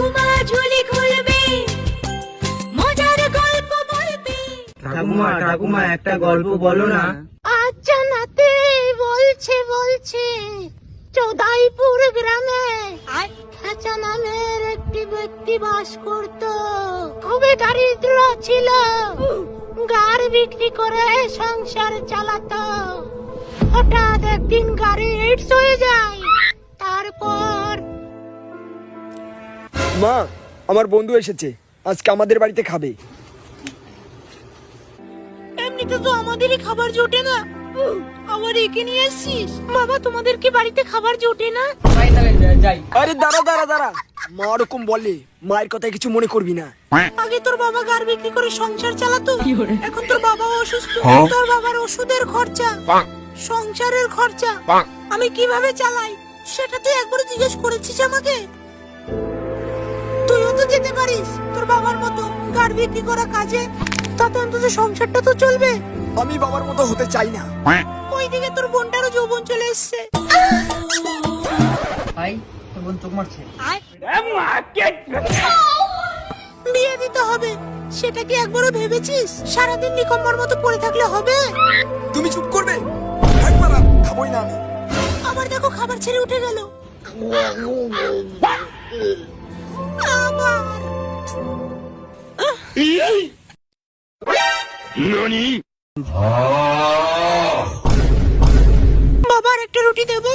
ঠাকুমা ঝুলি খুলবে, মজার গল্প বলবে। ঠাকুমা ঠাকুমা একটা গল্প বলো না। আচ্ছা নাতি, বলছে চৌদাইপুর গ্রামে খেচা নামের একটি ব্যক্তি বাস করত। খুবই দারিদ্র ছিল, গাড়ি বিক্রি করে সংসার চালাতো। হঠাৎ একদিন গাড়ি হিটস হয়ে যায়। তারপর মা, আমার বন্ধু এসেছে, আজকে আমাদের বাড়িতে খাবে। এমনিতে তো আমাদেরই খাবার জোটে না, আবার একে নিয়ে এসছিস। বাবা, তোমাদের কি বাড়িতে খাবার জোটে না? আরে দাঁড়া, মা ওরকম বলে, মায়ের কথায় কিছু মনে করবি না। আগে তোর বাবা গাড়ি বিক্রি করে সংসার চালাতো, এখন তোর বাবা অসুস্থ। তোর বাবার ওষুধের খরচা, সংসারের খরচা আমি কিভাবে চালাই সেটা তুই একবার জিজ্ঞেস করেছিস আমাকে? তুইও তো যেতে পারিস তোর বাবার মতো গাড়ি বিক্রি করা কাজে, তাতে অন্তত সংসারটা তো চলবে। আমি বাবার মতো হতে চাই না। ওইদিকে তোর বোনটারও যৌবন চলে এসছে। ভাই তোর বোন চোখ মারছে। বিয়ে দিতে হবে, সেটা কি একবারও ভেবেছিস? সারাদিন নিকম্মার মতো পড়ে থাকলে হবে? তুমি চুপ করবে? একবার খাবোই না আমি। আবার দেখো খাবার ছেড়ে উঠে গেল। আবার বাবার একটা রুটি দেবো?